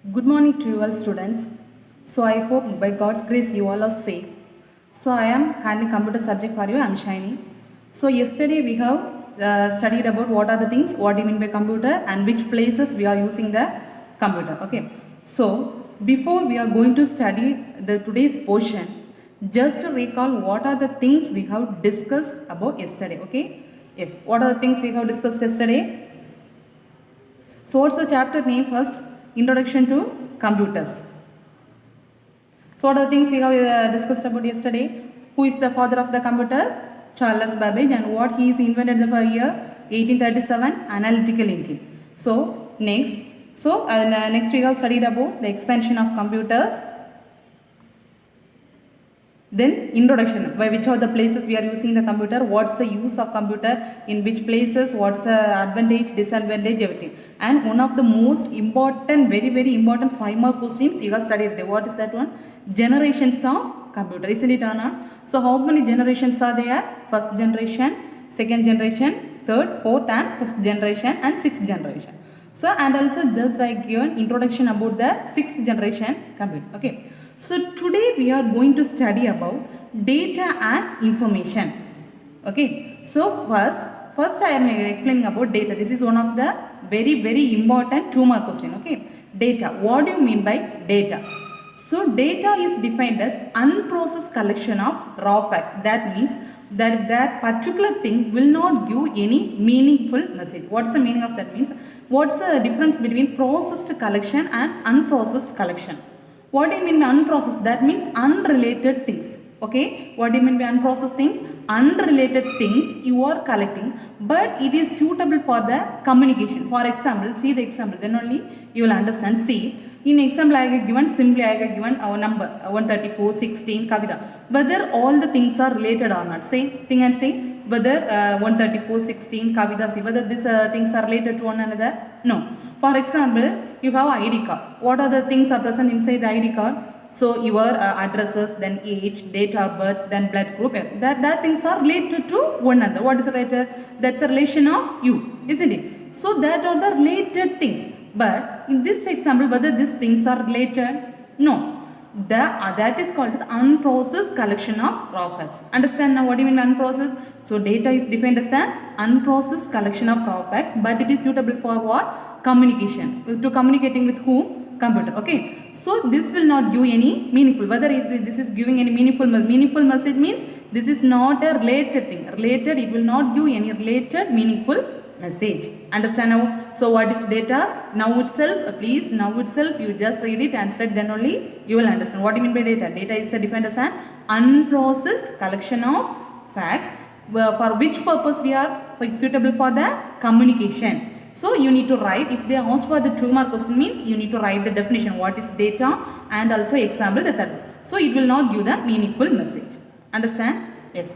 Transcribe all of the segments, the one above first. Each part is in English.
Good morning to you all students. So I hope by God's grace you all are safe. So I am handling computer subject for you. I am Shiny. So yesterday we have studied about what are the things, what do you mean by computer and which places we are using the computer. Okay. So before we are going to study the today's portion, just to recall what are the things we have discussed about yesterday. Okay. Yes. What are the things we have discussed yesterday? So what's the chapter name first? Introduction to computers. So what are the things we have discussed about yesterday? Who is the father of the computer? Charles Babbage, and what he is invented the year 1837, analytical engine. So next we have studied about the expansion of computer. Then introduction, by which are the places we are using the computer, what's the use of computer, in which places, what's the advantage, disadvantage, everything. And one of the most important, very important 5 more questions you have studied today. What is that one? Generations of computer, isn't it or not? So how many generations are there? First generation, second generation, third, fourth and fifth generation and sixth generation. So and also just I given introduction about the sixth generation computer. Okay. So today we are going to study about data and information. Okay. So first I am explaining about data. This is one of the very important 2 mark question. Okay. Data. What do you mean by data? So data is defined as unprocessed collection of raw facts. That means that particular thing will not give any meaningful message. What's the meaning of that? Means what's the difference between processed collection and unprocessed collection? What do you mean by unprocessed? That means unrelated things. Okay. What do you mean by unprocessed things? Unrelated things you are collecting, but it is suitable for the communication. For example, see the example, then only you will understand. See, in example I have given, simply I have given our number 134, 16, Kavita. Whether all the things are related or not. Think and say whether 134, 16, Kavita, see whether these things are related to one another. No. For example, you have ID card. What are the things are present inside the ID card? So your addresses, then age, date of birth, then blood group. That things are related to one another. What is related? That's a relation of you, isn't it? So that are the related things. But in this example, whether these things are related? No. That is called as unprocessed collection of raw facts. Understand now what do you mean by unprocessed? So data is defined as the unprocessed collection of raw facts, but it is suitable for what? Communication. To communicating with whom? Computer. Okay. So this will not give any meaningful. Whether this is giving any meaningful message means this is not a related thing. Related, it will not give any related meaningful message. Understand now? So what is data? Now itself, please, now itself you just read it and study, then only you will understand. What do you mean by data? Data is defined as an unprocessed collection of facts, for which purpose we are suitable for the communication. So you need to write, if they ask for the 2 mark question means you need to write the definition, what is data, and also example the third. So it will not give the meaningful message. Understand? Yes.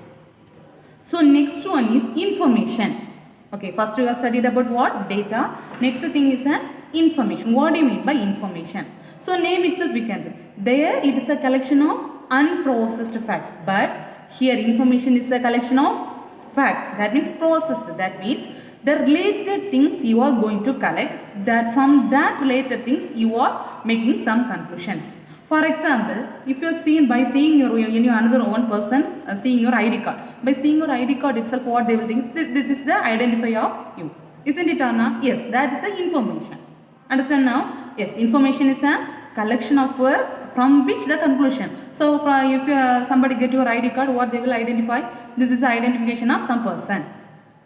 So next one is information. Okay, first we have studied about what? Data. Next thing is an information. What do you mean by information? So name itself we can say. There it is a collection of unprocessed facts. But here information is a collection of facts. That means processed. That means the related things you are going to collect, that from that related things you are making some conclusions. For example, if you are seen by seeing your another one person seeing your ID card, by seeing your ID card itself, what they will think, this is the identifier of you, isn't it or not? Yes, that is the information. Understand now? Yes, information is a collection of words from which the conclusion. So if somebody get your ID card, what they will identify? This is the identification of some person.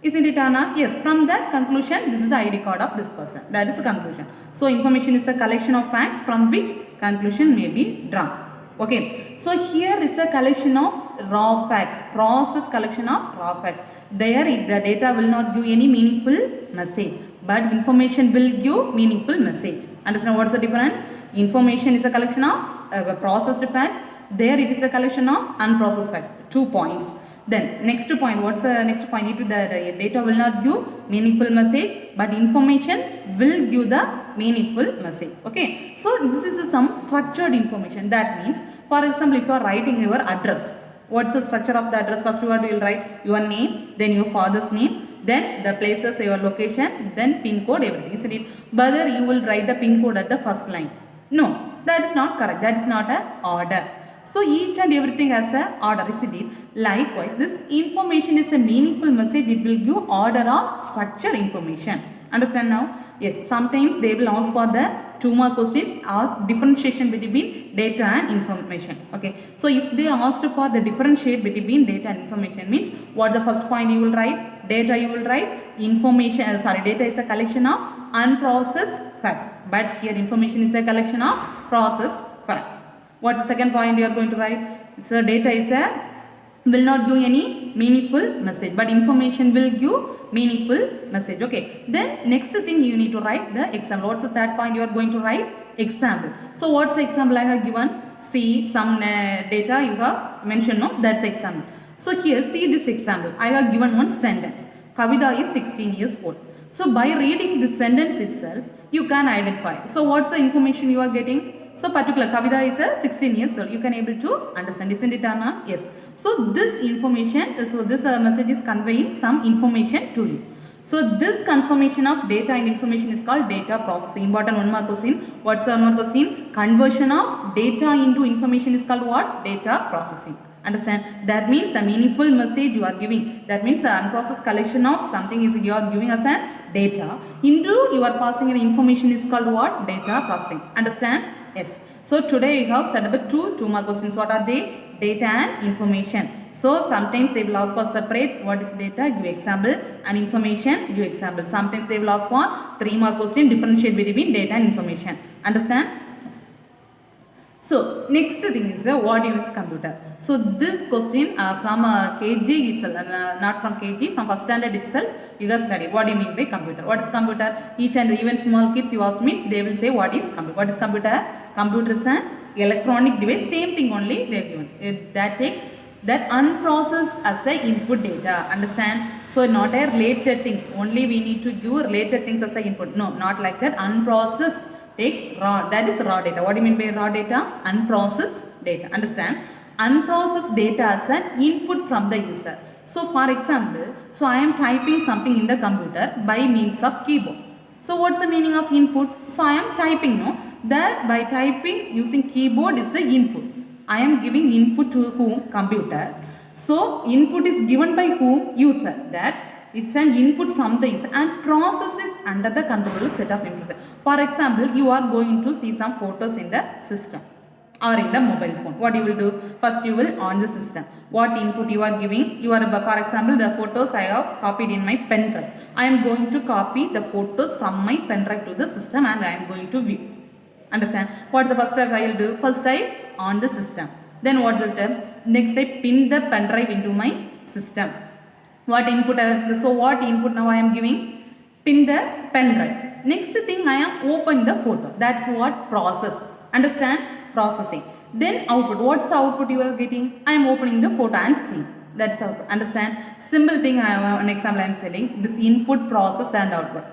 Isn't it or not? Yes, from that conclusion, this is the ID card of this person. That is the conclusion. So information is a collection of facts from which conclusion may be drawn. Okay. So here is a collection of raw facts, processed collection of raw facts. There the data will not give any meaningful message, but information will give meaningful message. Understand what is the difference? Information is a collection of processed facts. There it is a collection of unprocessed facts. 2 points. Then next point, what's the next point? The data will not give meaningful message, but information will give the meaningful message. Okay. So this is some structured information. That means, for example, if you are writing your address, what's the structure of the address? First you will write your name, then your father's name, then the places, your location, then pin code, everything. Isn't it? Whether you will write the pin code at the first line. No, that is not correct. That is not an order. So each and everything has a order, isn't it? Likewise, this information is a meaningful message. It will give order or structure information. Understand now? Yes, sometimes they will ask for the 2 mark questions, ask differentiation between data and information. Okay, so if they asked for the differentiate between data and information, means what the first point you will write? Data you will write, information, data is a collection of unprocessed facts, but here information is a collection of processed facts. What's the second point you are going to write? So data is a will not give any meaningful message, but information will give meaningful message. Okay, then next thing you need to write the example. What's the third point you are going to write? Example. So what's the example I have given? See some data you have mentioned, no? That's example. So here see this example. I have given one sentence. Kavita is 16 years old. So by reading this sentence itself, you can identify. So what's the information you are getting? So particular Kavita is a 16 years old. You can able to understand, isn't it, Anna? Yes. So this information, so this message is conveying some information to you. So this confirmation of data and information is called data processing. Important 1 mark question. What's the 1 mark question? Conversion of data into information is called what? Data processing. Understand? That means the meaningful message you are giving. That means the unprocessed collection of something is you are giving as a data into you are passing an information is called what? Data processing. Understand? Yes. So today you have studied about 2 mark questions. What are they? Data and information. So sometimes they will ask for separate what is data, give example, and information, give example. Sometimes they will ask for 3 mark question, differentiate between data and information. Understand? Yes. So next thing is the what is computer. So this question from KG itself, not from KG, from first standard itself, you have studied. What do you mean by computer? What is computer? Each and even small kids you ask means they will say what is computer. What is computer? Computer is an electronic device. Same thing only they are given. That takes that unprocessed as the input data. Understand? So not a related things. Only we need to give related things as the input. No, not like that. Unprocessed takes raw. That is raw data. What do you mean by raw data? Unprocessed data. Understand? Unprocessed data as an input from the user. So for example, so I am typing something in the computer by means of keyboard. So what's the meaning of input? So I am typing, no? That by typing using keyboard is the input. I am giving input to whom? Computer. So input is given by whom? User. That it's an input from the user and process is under the controller set of inputs. For example, you are going to see some photos in the system or in the mobile phone. What you will do? First you will on the system. What input you are giving? You are, for example, the photos I have copied in my pen drive. I am going to copy the photos from my pen drive to the system and I am going to view. Understand? What the first step I will do? First I on the system. Then what the step? Next I pin the pen drive into my system. What input? So what input now I am giving? Pin the pen drive. Next thing I am open the photo. That's what process. Understand? Processing. Then output. What's the output you are getting? I am opening the photo and see. That's output. Understand? Simple thing I have an example I am telling. This input, process and output.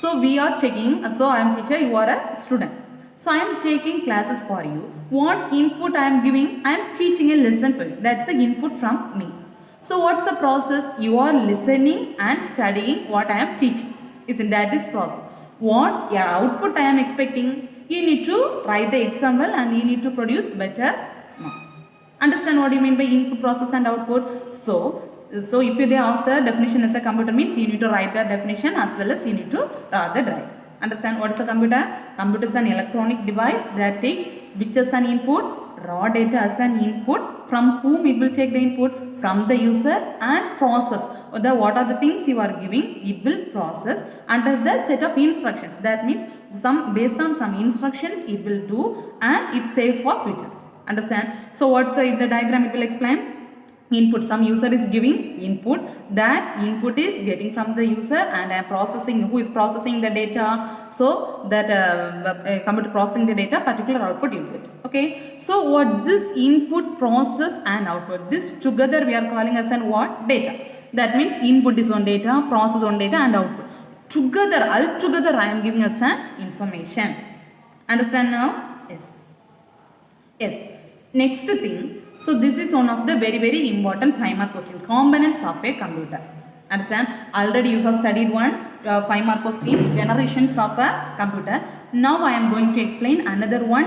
So we are taking, so I am teacher, you are a student. So I am taking classes for you. What input I am giving? I am teaching a lesson for you. That's the input from me. So what's the process? You are listening and studying what I am teaching. Isn't that this process? What output I am expecting? You need to write the example and you need to produce better mark. Understand what you mean by input, process and output? So if they ask the definition as a computer means you need to write the definition as well as you need to rather write. Understand what is a computer? Computer is an electronic device that takes which is an input, raw data as an input. From whom it will take the input? From the user and process. What are the things you are giving? It will process under the set of instructions. That means based on some instructions it will do and it saves for future. Understand? So what's the diagram it will explain? Input, some user is giving input, that input is getting from the user and I am processing, who is processing the data, so that computer processing the data, particular output you get. Okay, so what this input, process and output, this together we are calling as an what? Data. That means input is on data, process on data and output. Together, all together I am giving as an information. Understand now? Yes. Yes. Next thing. So this is one of the very important 5 mark question. Components of a computer. Understand? Already you have studied one 5 mark question. Generations of a computer. Now I am going to explain another one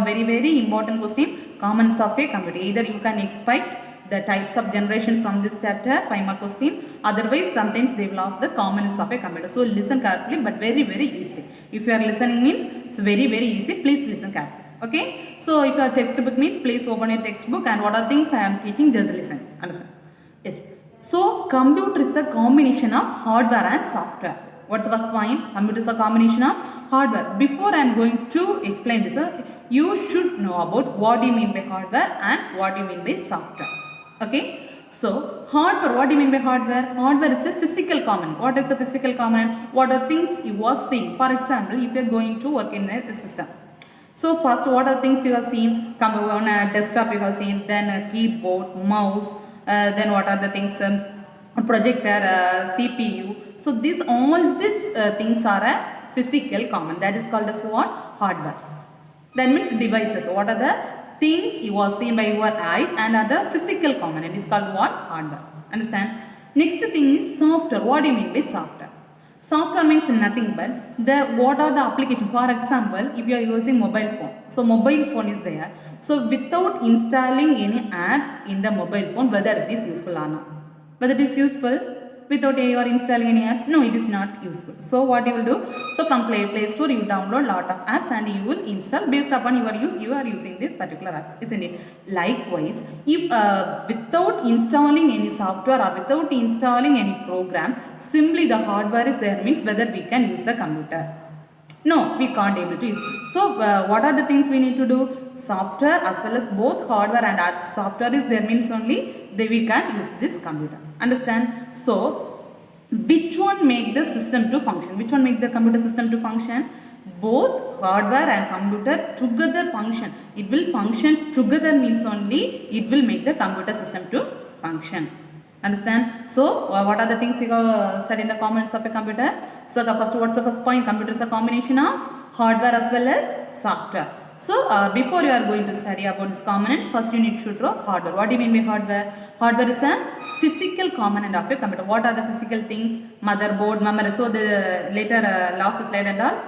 very important question, components of a computer. Either you can expect the types of generations from this chapter, 5 mark question. Otherwise, sometimes they will ask the components of a computer. So listen carefully, but very easy. If you are listening means it's very easy. Please listen carefully. Okay. So if your textbook means please open your textbook and what are things I am teaching, just listen. Understand? Yes. So computer is a combination of hardware and software. What's the first point? Computer is a combination of hardware. Before I am going to explain this, you should know about what do you mean by hardware and what do you mean by software. Okay. So hardware, what do you mean by hardware? Hardware is a physical component. What is a physical component? What are things you are seeing? For example, if you are going to work in a system. So first, what are things you have seen? Come on a desktop you have seen, then a keyboard, mouse, then what are the things? A projector, CPU. So all these things are a physical component. That is called as what? Hardware. That means devices. What are the things you are seen by your eyes and are the physical component? It is called what? Hardware. Understand? Next thing is software. What do you mean by software? Software means nothing but what are the applications. For example, if you are using mobile phone. So mobile phone is there. So without installing any apps in the mobile phone, whether it is useful or not. Whether it is useful without you are installing any apps, no, it is not useful. So what you will do? So from Play Store you download lot of apps and you will install based upon your use. You are using this particular apps, isn't it? Likewise, if without installing any software or without installing any programs, simply the hardware is there means whether we can use the computer. No, we can't able to use. So what are the things we need to do? Software as well as both hardware and software is there means only we can use this computer. Understand? So which one make the system to function? Which one make the computer system to function? Both hardware and computer together function. It will function together means only it will make the computer system to function. Understand? So what are the things you study in the components of a computer? So what's the first point? Computer is a combination of hardware as well as software. So before you are going to study about these components, first you need to draw hardware. What do you mean by hardware? Hardware is a physical component of a computer. What are the physical things? Motherboard, memory. So the later last slide and all,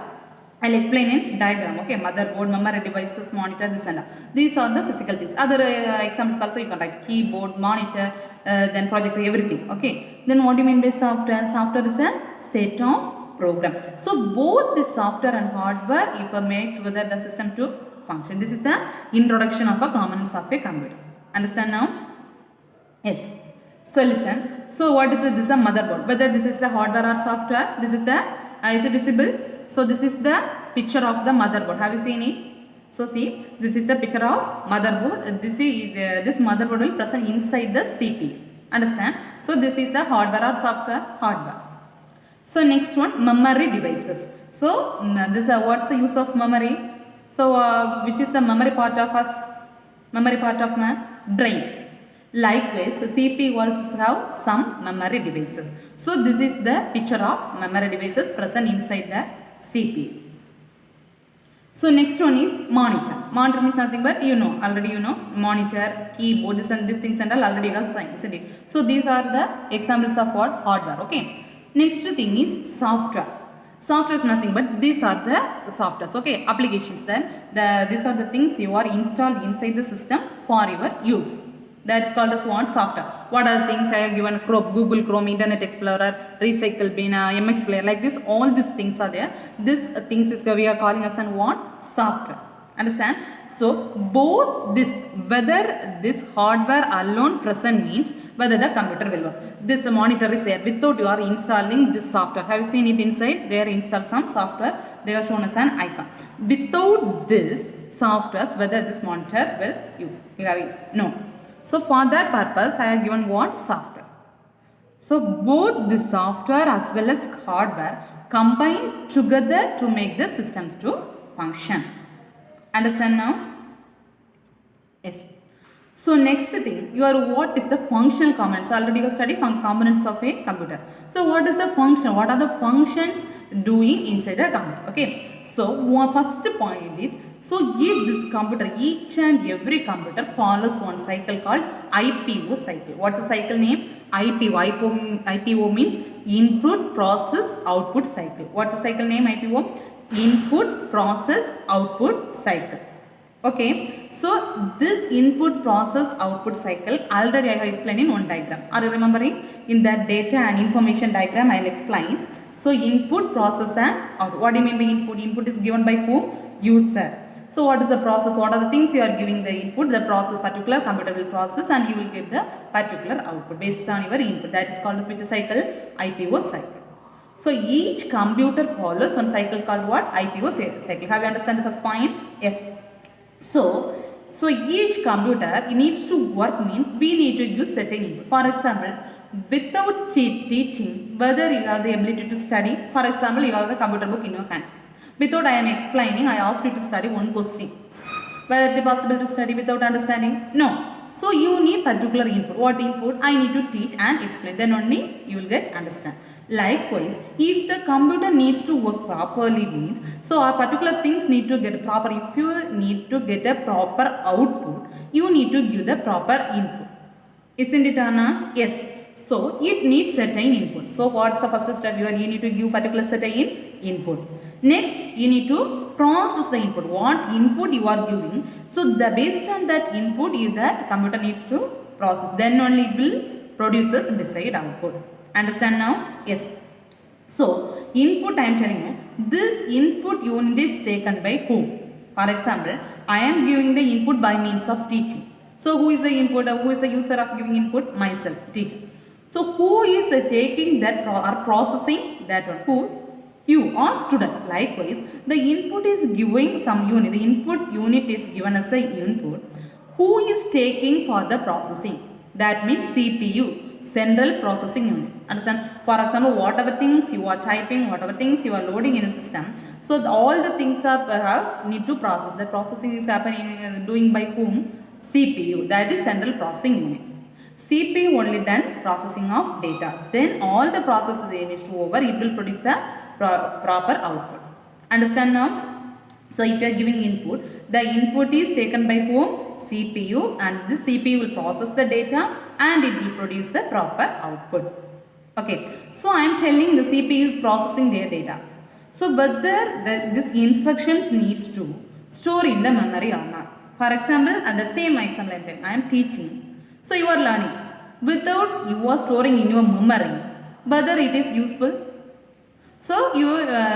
I'll explain in diagram. Okay, motherboard, memory devices, monitor, this and that. These are the physical things. Other examples also you can write keyboard, monitor, then projector, everything. Okay. Then what do you mean by software? Software is a set of program. So both the software and hardware if make together the system to function. This is the introduction of a components of a computer. Understand now? Yes. So listen. So what is this? This is a motherboard. Whether this is the hardware or software, this is the is it visible? So this is the picture of the motherboard. Have you seen it? So see, this is the picture of motherboard. This motherboard will present inside the CPU. Understand? So this is the hardware or software? Hardware. So next one, memory devices. So this what's the use of memory? So which is the memory part of us? Memory part of my brain. Likewise, CPU also have some memory devices. So this is the picture of memory devices present inside the CPU. So next one is monitor. Monitor means nothing but already monitor, keyboard, these things and all already you have seen, isn't it? So these are the examples of what? Hardware. Okay. Next thing is software. Software is nothing but these are the softwares. Okay, applications. Then these are the things you are installed inside the system for your use. That is called as what? Software. What are the things I have given? Chrome, Google Chrome, Internet Explorer, Recycle Bin, MX Player, like this. All these things are there. These things is we are calling as what? Software. Understand? So both this, whether this hardware alone present means whether the computer will work. This monitor is there without you are installing this software. Have you seen it inside? They are installed some software. They are shown as an icon. Without this software, whether this monitor will use? You have used? No. So for that purpose, I have given what? Software. So both the software as well as hardware combine together to make the systems to function. Understand now? Yes. So next thing, what is the functional components? Already you studied components of a computer. So what is the function? What are the functions doing inside a computer? Okay. So first point is, so if this computer, each and every computer follows one cycle called IPO cycle. What's the cycle name? IPO means input process output cycle. What's the cycle name? IPO? input, process, output cycle. Okay, so this input, process, output cycle already I have explained in one diagram. Are you remembering? In that data and information diagram I will explain. So input, process and output. What do you mean by input? Input is given by whom? User. So what is the process? What are the things you are giving the input? The process, particular computer will process and you will get the particular output based on your input. That is called as which cycle? IPO cycle. So each computer follows one cycle called what? IPO cycle. Have you understand the first point? Yes. So each computer needs to work means we need to use certain input. For example, without teaching, whether you have the ability to study, for example, you have the computer book in your hand. Without I am explaining, I asked you to study one question. Whether it is possible to study without understanding? No. So you need particular input. What input? I need to teach and explain. Then only you will get understand. Likewise, if the computer needs to work properly means, so our particular things need to get proper. If you need to get a proper output, you need to give the proper input. Isn't it, Anna? Yes. So it needs certain input. So what's the first step? You need to give particular certain input. Next, you need to process the input. What input you are giving. So the based on that input is that computer needs to process. Then only it will produces desired output. Understand now? Yes. So input I am telling you. This input unit is taken by whom? For example, I am giving the input by means of teaching. So who is the input? Who is the user of giving input? Myself, teacher. So who is taking that or processing that one? Who? You or students. Likewise, the input is giving some unit. The input unit is given as a input. Who is taking for the processing? That means CPU, Central Processing Unit. Understand? For example, whatever things you are typing, whatever things you are loading in a system. So all the things are need to process. The processing is happening doing by whom? CPU. That is Central Processing Unit. CPU only done processing of data. Then all the processes is over. It will produce the proper output. Understand now? So if you are giving input, the input is taken by whom? CPU, and the CPU will process the data and it will produce the proper output. Okay. So I am telling the CPU is processing their data. So whether this instructions needs to store in the memory or not. For example, at the same example I am teaching. So you are learning. Without you are storing in your memory, whether it is useful. So you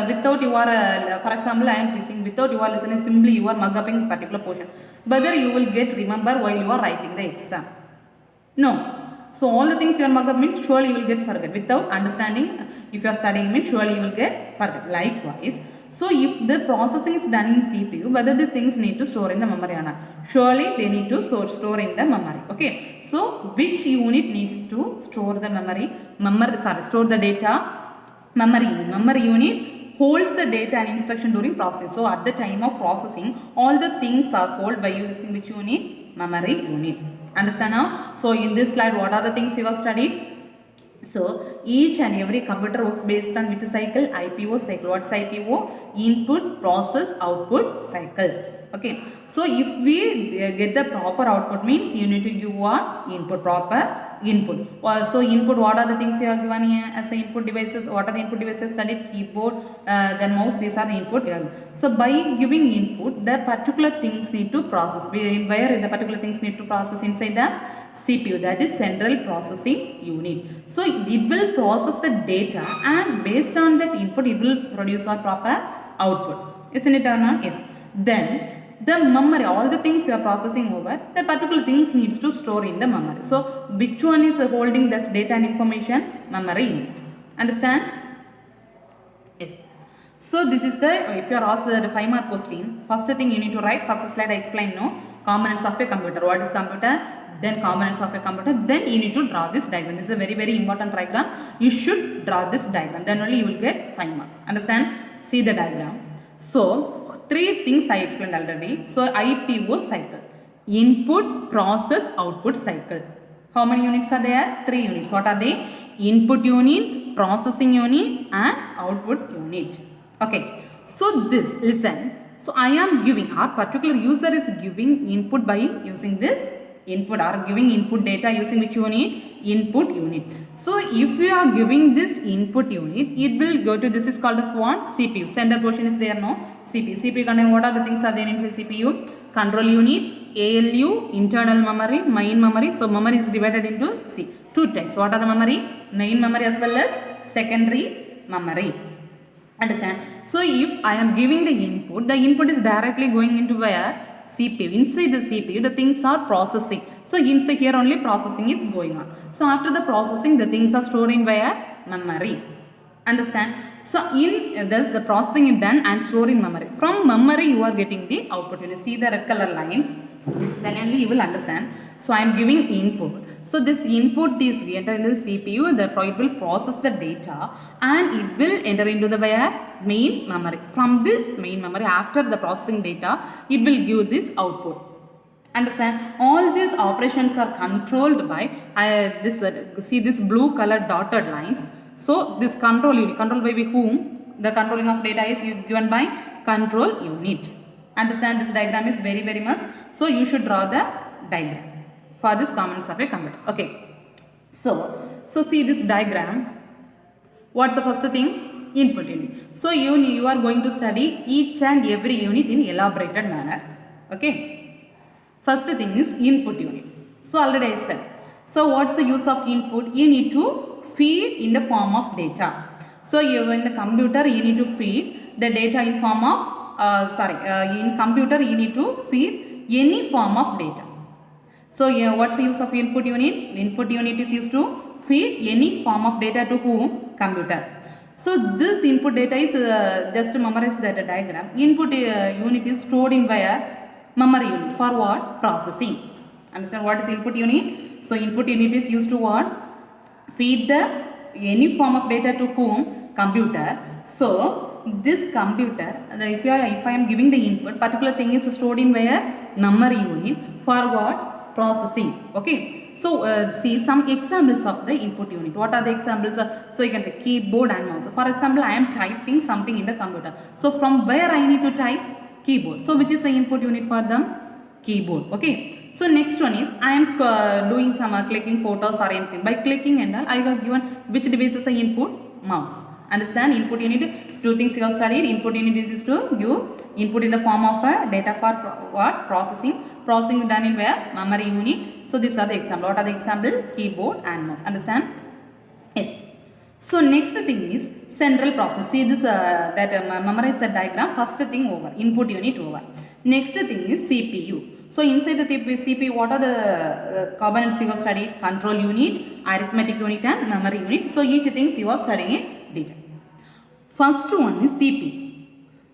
without you are for example I am teaching, without you are listening, simply you are mug upping particular portion. Whether you will get remember while you are writing the exam. No. So all the things you are mug up means surely you will get forget. Without understanding, if you are studying means surely you will get forget. Likewise, so if the processing is done in CPU, whether the things need to store in the memory or not, surely they need to store in the memory. Okay. So which unit needs to store the store the data? Memory unit. Memory unit holds the data and instruction during processing. So at the time of processing, all the things are held by using which unit? Memory unit. Understand now? So in this slide, what are the things you have studied? So each and every computer works based on which cycle? IPO cycle. What's IPO? Input, process, output cycle. Okay. So if we get the proper output means you need to give what? Input, proper input. So input, what are the things you are given here as input devices? What are the input devices studied? Keyboard, then mouse, these are the input. So by giving input, the particular things need to process. Where the particular things need to process? Inside the CPU, that is Central Processing Unit. So it will process the data and based on that input it will produce a proper output. Isn't it or not? Yes. Then the memory, all the things you are processing over, the particular things needs to store in the memory. So which one is holding that data and information? Memory unit. Understand? Yes. So this is the, if you are asked the 5 mark question, first thing you need to write, first slide I explain components of a computer. What is computer? Then components of a computer. Then you need to draw this diagram. This is a very, very important diagram. You should draw this diagram. Then only you will get 5 marks. Understand? See the diagram. So 3 things I explained already. So IPO cycle. Input, process, output cycle. How many units are there? 3 units. What are they? Input unit, processing unit and output unit. Okay. So this, listen. So I am giving, our particular user is giving input by using this input or giving input data using which unit? Input unit. So if you are giving this input unit, it will go to, this is called as what? CPU. Center portion is there, no? CPU. CPU contain, what are the things are there inside CPU? Control unit, ALU, internal memory, main memory. So memory is divided into two types. What are the memory? Main memory as well as secondary memory. Understand? So if I am giving the input is directly going into where? CPU. Inside the CPU, the things are processing. So inside here only processing is going on. So after the processing, the things are stored in where? Memory. Understand? So in this, the processing is done and stored in memory. From memory, you are getting the output. You see the red color line, then only you will understand. So I am giving input. So this input is entered into the CPU, it will process the data and it will enter into the where? Main memory. From this main memory, after the processing data, it will give this output. Understand? All these operations are controlled by see this blue color dotted lines. So this control unit, controlled by whom? The controlling of data is given by control unit. Understand? This diagram is very much. So you should draw the diagram for this components of a computer. Okay. So see this diagram. What's the first thing? Input unit. So you are going to study each and every unit in elaborated manner. Okay. First thing is input unit. So already I said. So what's the use of input? You need to feed in the form of data. So you in the computer you need to feed the data in form of in computer you need to feed any form of data. So what's the use of input unit? Input unit is used to feed any form of data to whom? Computer. So this input data is just to memorize that diagram. Input unit is stored in where? Memory unit. For what? Processing. Understand what is input unit? So input unit is used to what? Feed the any form of data to whom? Computer. So this computer, if I am giving the input, particular thing is stored in where? Memory unit. For what? Processing. Okay. So see some examples of the input unit. What are the examples? So you can say keyboard and mouse. For example, I am typing something in the computer. So from where I need to type? Keyboard. So which is the input unit for them? Keyboard. Okay. So next one is I am doing some clicking photos or anything. By clicking and all, I have given which device is the input? Mouse. Understand? Input unit, two things you have studied. Input unit is to give input in the form of data for what? Processing. Processing is done in where? Memory unit. So these are the example. What are the example? Keyboard and mouse. Understand? Yes. So next thing is central process. See this memorize the diagram. First thing over. Input unit over. Next thing is CPU. So inside the CPU, what are the components you have studied? Control unit, arithmetic unit and memory unit. So each things you are studying in detail. First one is CPU.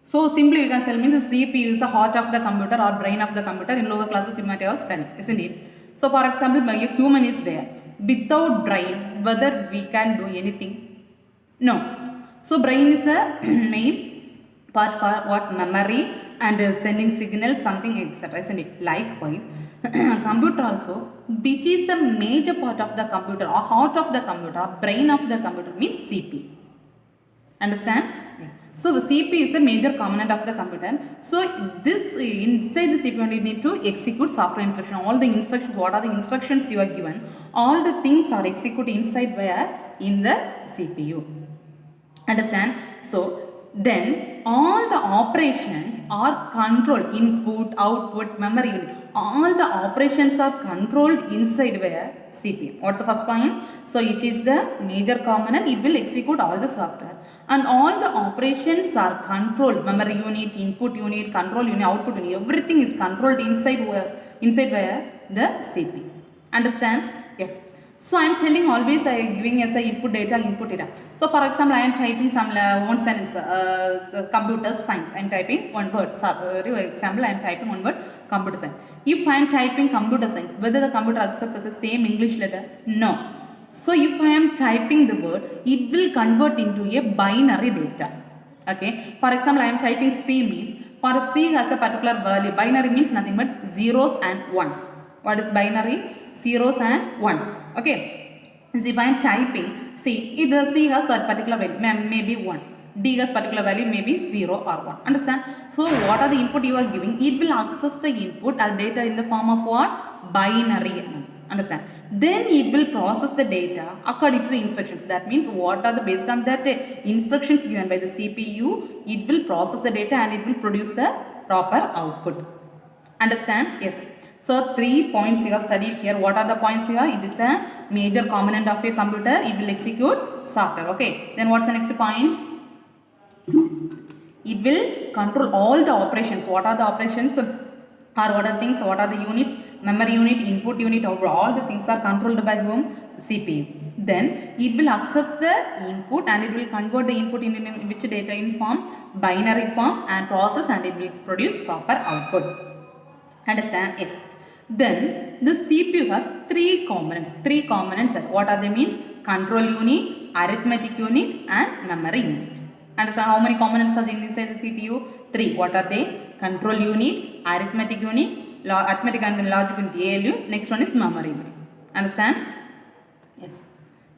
So simply you can tell me the CPU is the heart of the computer or brain of the computer. In lower classes you might have studied, isn't it? So for example, a human is there. Without brain, whether we can do anything? No. So brain is the main part for what? Memory and sending signals, something etc. Isn't it? Likewise, computer also, which is the major part of the computer or heart of the computer or brain of the computer means CPU. Understand? Yes. So the CPU is a major component of the computer. So this inside the CPU you need to execute software instruction. All the instructions, what are the instructions you are given? All the things are executed inside where? In the CPU. Understand? So then all the operations are controlled. Input, output, memory unit. All the operations are controlled inside where? CPU. What's the first point? So each is the major component. It will execute all the software. And all the operations are controlled. Memory unit, input unit, control unit, output unit. Everything is controlled inside where? The CPU. Understand? Yes. So I am telling always I am giving as a input data. So for example, I am typing some one sentence, computer science. I am typing one word. For example, I am typing one word, computer science. If I am typing computer science, whether the computer accepts as the same English letter? No. So if I am typing the word, it will convert into a binary data. Okay. For example, I am typing C means, for C has a particular value. Binary means nothing but zeros and ones. What is binary? Zeros and ones. Okay. So if I am typing C, either C has a particular value, maybe 1. D has particular value, maybe 0 or 1. Understand? So what are the input you are giving? It will access the input as data in the form of what? binary numbers. Understand? Then it will process the data according to the instructions. That means what are the based on that instructions given by the CPU, it will process the data and it will produce the proper output. Understand? Yes. So 3 points you have studied here. What are the points here? It is the major component of a computer. It will execute software. Okay. Then what's the next point? It will control all the operations. What are the operations? Or what are things? What are the units? Memory unit, input unit, all the things are controlled by whom? CPU. Then it will access the input and it will convert the input in which data in form? Binary form, and process, and it will produce proper output. Understand? Yes. Then the CPU has three components. Three components. What are they means? Control unit, arithmetic unit, and memory unit. Understand how many components are inside the CPU? Three. What are they? Control unit, arithmetic unit, arithmetic and logic unit ALU. Next one is memory unit. Understand? Yes.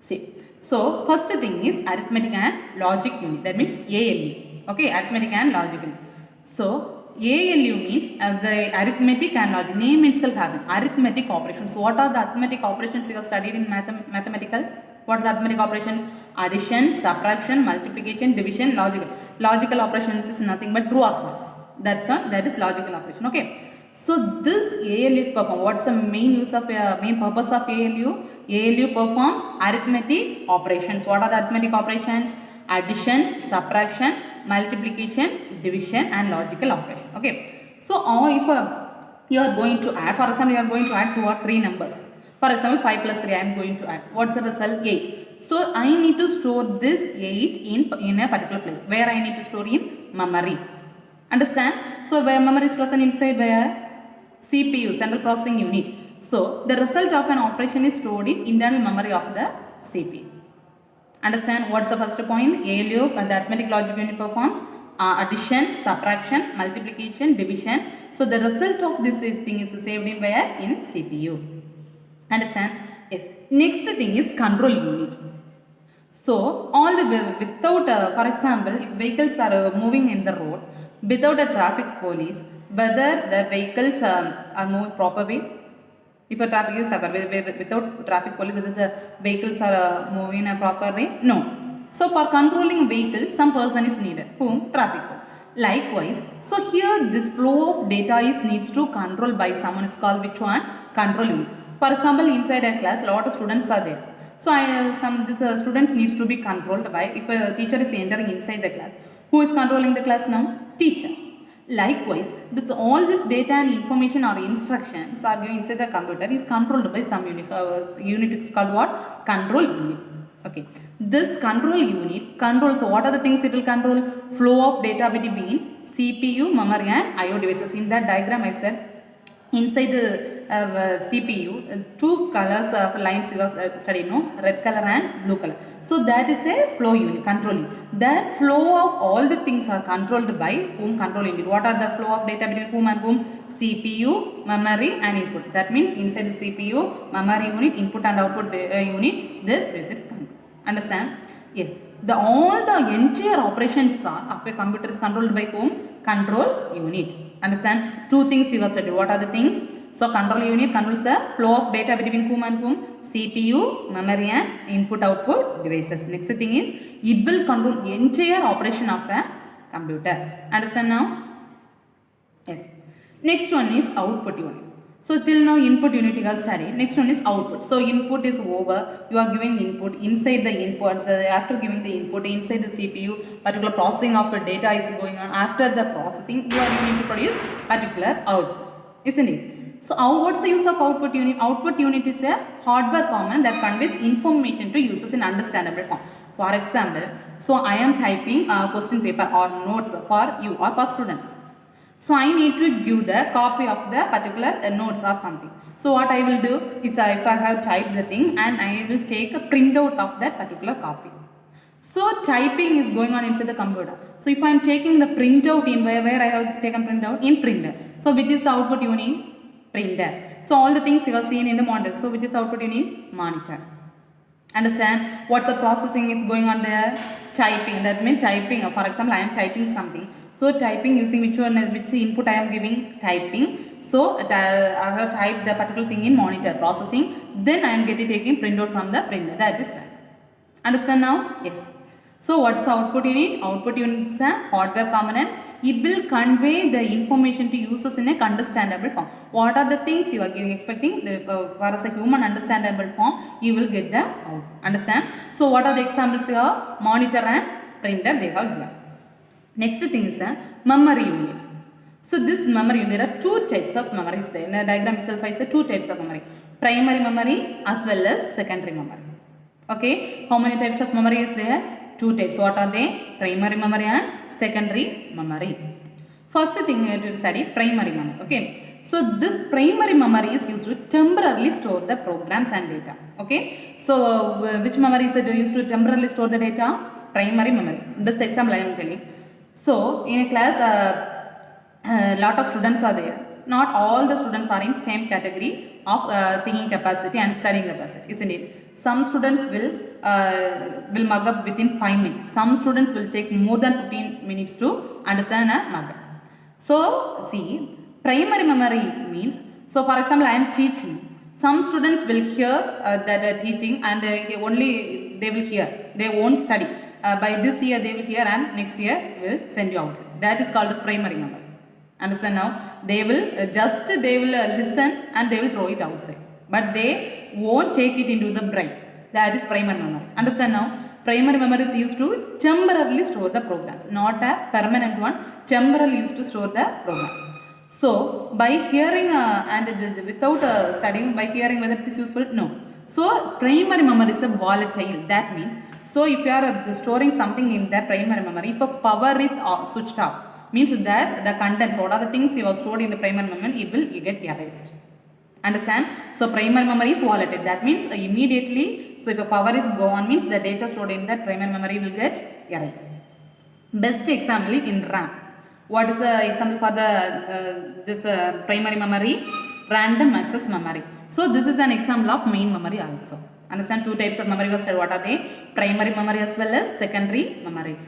See. So first thing is arithmetic and logic unit. That means ALU. Okay, arithmetic and logic unit. So ALU means the arithmetic and logic. Name itself having arithmetic operations. So what are the arithmetic operations you have studied in mathematical? What are the arithmetic operations? Addition, subtraction, multiplication, division, logical. Logical operations is nothing but true or false. That is logical operation. Okay. So this ALU is performed. What's the main use of main purpose of ALU? ALU performs arithmetic operations. What are the arithmetic operations? Addition, subtraction, multiplication, division, and logical operation. Okay. So if you are going to add, for example, you are going to add 2 or 3 numbers. For example, 5 plus 3 I am going to add. What's the result? 8. So I need to store this 8 in a particular place. Where I need to store? In memory. Understand? So where memory is present inside where? CPU, central processing unit. So the result of an operation is stored in internal memory of the CPU. Understand? What's the first point? ALU, the arithmetic logic unit performs addition, subtraction, multiplication, division. So the result of this thing is saved in where? In CPU. Understand? Yes. Next thing is control unit. So all the without for example, if vehicles are moving in the road without a traffic police, whether the vehicles are moving proper way. If a traffic is without traffic police, whether the vehicles are moving in a proper way? No. So for controlling vehicles, some person is needed. Whom? Traffic police. Likewise, so here this flow of data is needs to control by someone is called which one? Control unit. For example, inside a class, a lot of students are there. So this students needs to be controlled by, if a teacher is entering inside the class, who is controlling the class now? Teacher. Likewise, all this data and information or instructions are going inside the computer is controlled by some unit. Unit is called what? Control unit. Okay. This control unit controls, what are the things it will control? Flow of data between CPU, memory, and IO devices. In that diagram I said, inside the CPU, 2 colors of lines you have studied, no? Red color and blue color. So that is a flow unit, control unit. That flow of all the things are controlled by whom? Control unit. What are the flow of data between whom and whom? CPU, memory, and input. That means inside the CPU, memory unit, input and output unit, this is it. Understand? Yes. All the entire operations of a computer is controlled by whom? Control unit. Understand? 2 things you have studied. What are the things? So control unit controls the flow of data between whom and whom? CPU, memory, and input output devices. Next thing is, it will control entire operation of a computer. Understand now? Yes. Next one is output unit. So till now input unit you have studied. Next one is output. So input is over. You are giving input. Inside the input, after giving the input inside the CPU, particular processing of the data is going on. After the processing, you need to produce particular output. Isn't it? So what's the use of output unit? Output unit is a hardware component that conveys information to users in understandable form. For example, so I am typing a question paper or notes for you or for students. So I need to give the copy of the particular notes or something. So what I will do is if I have typed the thing, and I will take a printout of that particular copy. So typing is going on inside the computer. So if I am taking the printout in where I have taken printout? In printer. So which is the output unit? Printer. So all the things you have seen in the model. So which is output unit? Monitor. Understand? What the processing is going on there? Typing. That means typing. For example, I am typing something. So typing using which input I am giving? Typing. So I have typed the particular thing in monitor processing. Then I am taking printout from the printer. That is fine. Understand now? Yes. So what's the output unit? Output unit is a hardware component. It will convey the information to users in a understandable form. What are the things you are expecting? For as a human understandable form, you will get the out. Understand? So what are the examples here? Monitor and printer they have given. Next thing is a memory unit. So this memory unit, there are two types of memories there. In the diagram itself I said two types of memory. Primary memory as well as secondary memory. Okay, how many types of memory is there? Two types. What are they? Primary memory and secondary memory. First thing to study primary memory. Okay, so this primary memory is used to temporarily store the programs and data. Okay, so which memory is it used to temporarily store the data? Primary memory. Best example I am telling. So in a class, lot of students are there. Not all the students are in same category of thinking capacity and studying capacity, isn't it? Some students will mug up within 5 minutes. Some students will take more than 15 minutes to understand and mug up. So see, primary memory means, so for example I am teaching. Some students will hear that teaching and only they will hear. They won't study. By this year they will hear and next year will send you out. That is called as primary memory. Understand now? They will listen and they will throw it outside. But they won't take it into the brain. That is primary memory. Understand now? Primary memory is used to temporarily store the programs. Not a permanent one. Temporarily used to store the program. So by hearing and without studying, by hearing whether it is useful, no. So primary memory is a volatile. That means, so if you are storing something in the primary memory, if a power is switched off, means that the contents, what are the things you have stored in the primary memory, it will get erased. Understand? So primary memory is volatile. That means immediately, so if a power is gone, means the data stored in that primary memory will get erased. Best example in RAM. What is the example for the this primary memory? Random access memory. So this is an example of main memory also. Understand? Two types of memory was studied. What are they? Primary memory as well as secondary memory.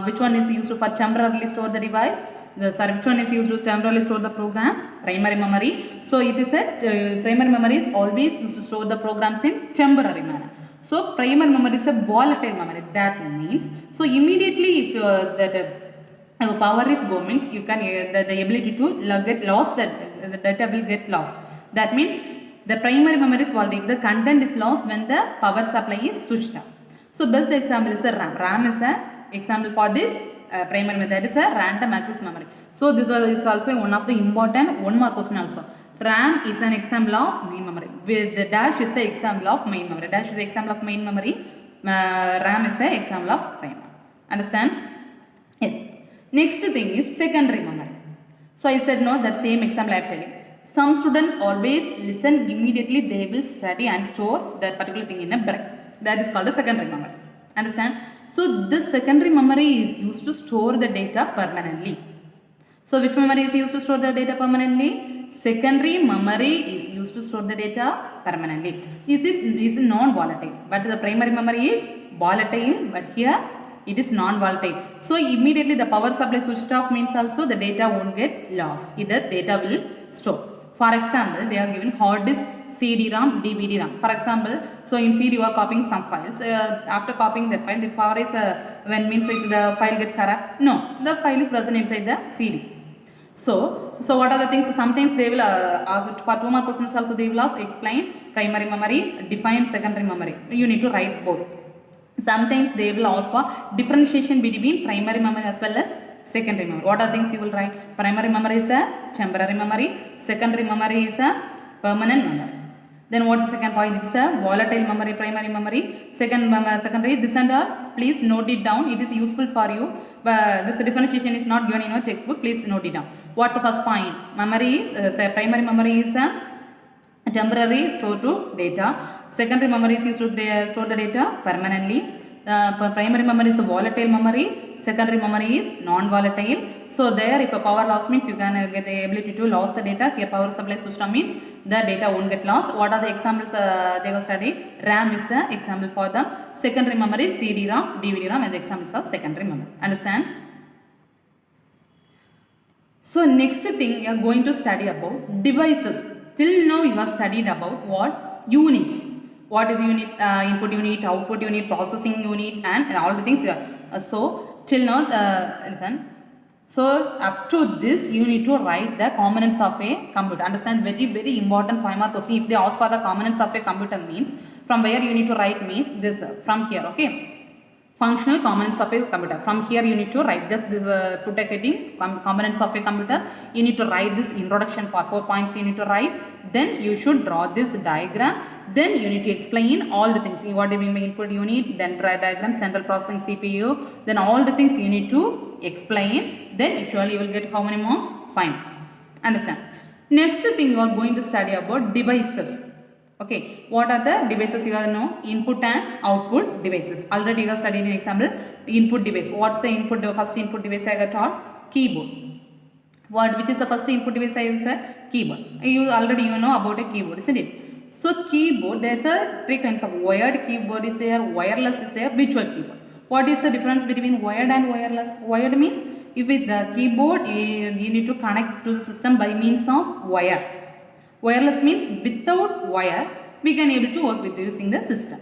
Which one is used for temporarily store the device? Which one is used to temporarily store the programs? Primary memory. So it is a primary memory is always used to store the programs in temporary manner. So primary memory is a volatile memory. That means, so immediately if power is go, means you can the ability to get lost, that the data will get lost. That means the primary memory is volatile. If the content is lost when the power supply is switched off. So best example is a RAM. RAM is a example for this primary memory. That is a random access memory. So this is also one of the important one more question also. RAM is an example of main memory. With the dash is an example of main memory. Dash is an example of main memory. RAM is an example of primary. Understand? Yes. Next thing is secondary memory. So I said no, that same example I am telling. Some students always listen immediately. They will study and store that particular thing in a brain. That is called a secondary memory. Understand? So this secondary memory is used to store the data permanently. So which memory is used to store the data permanently? Secondary memory is used to store the data permanently. This is non-volatile. But the primary memory is volatile. But here it is non-volatile. So immediately the power supply switched off means also the data won't get lost. Either data will store. For example, they are given hard disk, CD-ROM, DVD-ROM. For example, so in CD you are copying some files. After copying the file, the power is when means if the file gets corrupt. No, the file is present inside the CD. So what are the things? Sometimes they will ask for 2 more questions also. They will ask explain primary memory, define secondary memory. You need to write both. Sometimes they will ask for differentiation between primary memory as well as secondary memory. What are things you will write? Primary memory is a temporary memory. Secondary memory is a permanent memory. Then what is the second point? It is a volatile memory, primary memory. Secondary, this and all. Please note it down. It is useful for you. But this differentiation is not given in your textbook. Please note it down. What's the first point? Memory is primary memory is a temporary store to data. Secondary memory is used to store the data permanently. Primary memory is a volatile memory. Secondary memory is non-volatile. So there, if a power loss means you can get the ability to lose the data. Here power supply system means the data won't get lost. What are the examples they have studied? RAM is an example for them. Secondary memory, CD-ROM, DVD-ROM, and the examples of secondary memory. Understand? So next thing you are going to study about devices. Till now you have studied about what? Units. What is unit? Input unit, output unit, processing unit, and all the things you are. So till now, listen. So up to this you need to write the components of a computer. Understand, very important 5-mark question. If they ask for the components of a computer means from where you need to write means this from here. Okay. Functional components of a computer. From here you need to write just this footer heading components of a computer. You need to write this introduction part, 4 points you need to write. Then you should draw this diagram. Then you need to explain all the things. What do you mean by input unit, then diagram, central processing CPU, then all the things you need to explain. Then usually you will get how many marks? 5. Understand. Next thing you are going to study about devices. Okay, what are the devices you are know? Input and output devices. Already you have studied an example, input device. What's the input, the first input device I got taught? Keyboard. Which is the first input device I use? Keyboard. Already you know about a keyboard, isn't it? So keyboard, there's a 3 kinds of wired keyboard is there, wireless is there, virtual keyboard. What is the difference between wired and wireless? Wired means if with the keyboard you need to connect to the system by means of wire. Wireless means without wire we can able to work with using the system.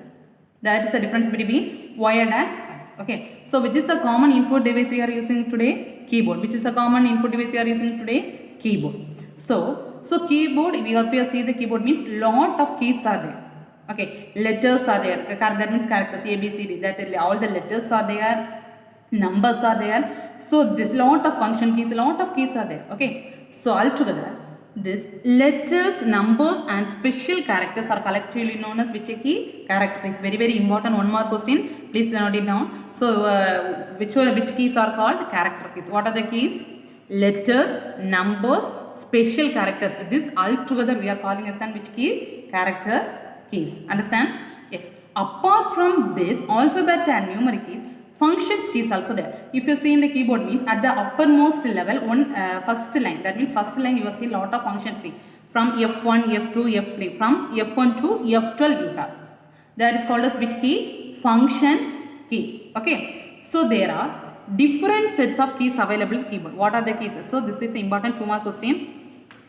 That is the difference between wired and wireless. Okay. So which is the common input device we are using today? Keyboard. Which is the common input device we are using today? Keyboard. So keyboard, if you see the keyboard means lot of keys are there. Okay. Letters are there. That means characters A, B, C, D. That all the letters are there. Numbers are there. So this lot of function keys, lot of keys are there. Okay. So altogether this letters, numbers and special characters are collectively known as which key? Character is very important 1 mark question. Please note it down. So which keys are called? Character keys. What are the keys? Letters, numbers, special characters. This all together we are calling as which key? Character keys. Understand? Yes. Apart from this alphabet and numeric keys, functions keys also there. If you see in the keyboard means at the uppermost level first line, that means first line you will see lot of functions key from F1, F2, F3, from F1 to F12 you have. That is called as which key? Function key. Okay. So there are different sets of keys available in keyboard. What are the keys? So this is important 2 mark question.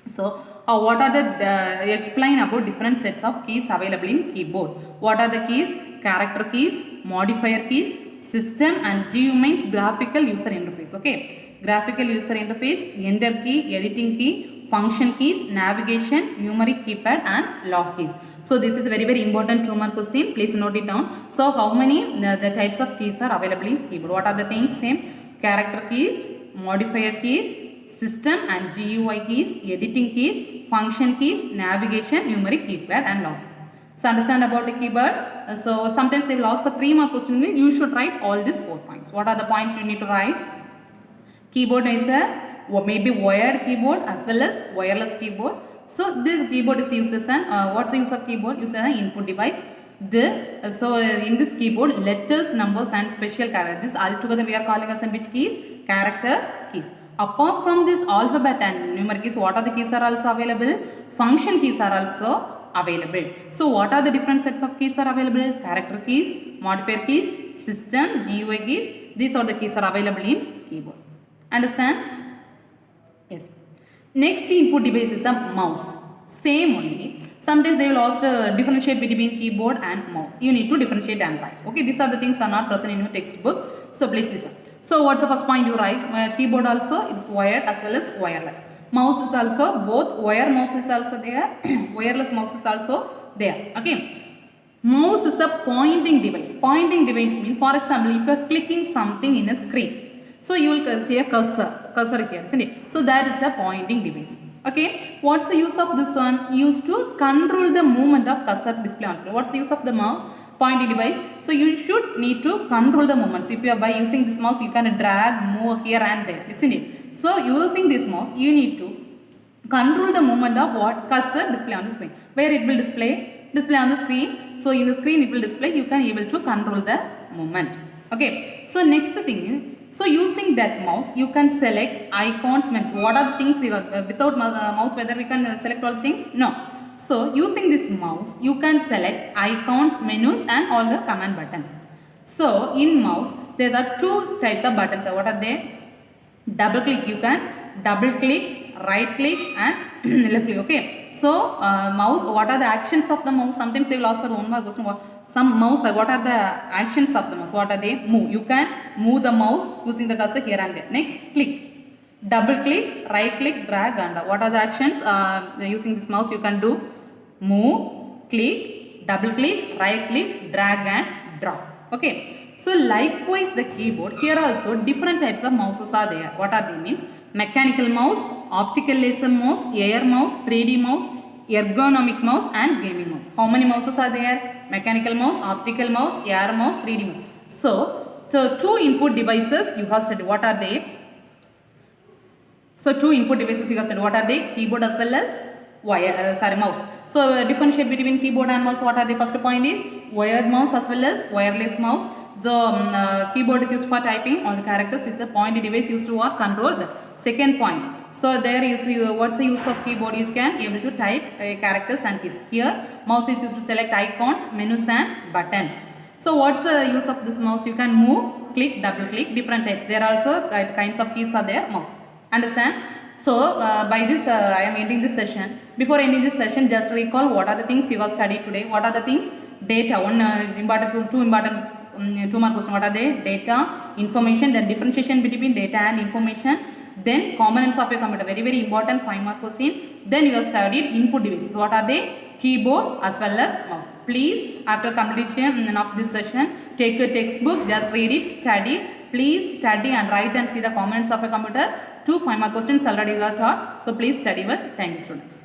So what are the explain about different sets of keys available in keyboard. What are the keys? Character keys, modifier keys, system, and GU means graphical user interface. Okay, graphical user interface, enter key, editing key, function keys, navigation, numeric keypad and lock keys. So this is very important 2 mark question. Please note it down. So how many the types of keys are available in keyboard? What are the things? Same, character keys, modifier keys, system and GUI keys, editing keys, function keys, navigation, numeric keypad and lock. So understand about the keyboard. So sometimes they will ask for 3 mark question. You should write all these 4 points. What are the points you need to write? Keyboard is a maybe wired keyboard as well as wireless keyboard. So this keyboard is used as an what's the use of keyboard? Use an input device. In this keyboard, letters, numbers and special characters. This altogether we are calling as which keys? Character keys. Apart from this alphabet and numeric keys, what are the keys are also available? Function keys are also available. So what are the different sets of keys are available? Character keys, modifier keys, system, GUI keys. These are the keys are available in keyboard. Understand? Yes. Next input device is the mouse. Same only. Sometimes they will also differentiate between keyboard and mouse. You need to differentiate and write. Okay, these are the things are not present in your textbook. So please listen. So what's the first point you write? Keyboard also is wired as well as wireless. Mouse is also both wire mouse is also there, wireless mouse is also there. Okay. Mouse is the pointing device. Pointing device means, for example, if you are clicking something in a screen, so you will see a cursor here, isn't it? So that is the pointing device. Okay. What's the use of this one? Used to control the movement of cursor display on screen. What's the use of the mouse? Pointing device. So you should need to control the movements. If you are by using this mouse, you can drag, move here and there, isn't it? So using this mouse, you need to control the movement of what? Cursor display on the screen. Where it will display on the screen. So in the screen it will display. You can able to control the movement. Okay. So next thing is, so using that mouse, you can select icons, menus. What are the things you without mouse? Whether we can select all the things? No. So using this mouse, you can select icons, menus, and all the command buttons. So in mouse, there are 2 types of buttons. What are they? Double click, you can double click, right click and left click. Okay. So mouse, what are the actions of the mouse? Sometimes they will ask for one more question. Some mouse, what are the actions of the mouse? What are they? Move. You can move the mouse using the cursor here and there. Next, click. Double click, right click, drag and what are the actions using this mouse you can do? Move, click, double click, right click, drag and drop. Okay. So likewise the keyboard, here also different types of mouses are there. What are they? Means mechanical mouse, optical laser mouse, air mouse, 3D mouse, ergonomic mouse and gaming mouse. How many mouses are there? Mechanical mouse, optical mouse, air mouse, 3D mouse. So two input devices you have studied. What are they? So two input devices you have studied. What are they? Keyboard as well as mouse. So differentiate between keyboard and mouse. What are the first point is wired mouse as well as wireless mouse. The keyboard is used for typing on the characters. It's a point device used to control the second point. So there you see what's the use of keyboard? You can able to type characters and keys. Here mouse is used to select icons, menus and buttons. So what's the use of this mouse? You can move, click, double click, different types. There are also kinds of keys are there. Mouse. Understand? So by this I am ending this session. Before ending this session, just recall what are the things you have studied today. What are the things? Data. One important, two important, 2 mark question. What are they? Data, information, then differentiation between data and information, then components of a computer. Very very important 5 mark question. Then you have studied input devices. What are they? Keyboard as well as mouse. Please, after completion of this session, take a textbook, just read it, study. Please study and write and see the components of a computer. 2 5 mark questions already you are taught. So please study well. Thank you, students.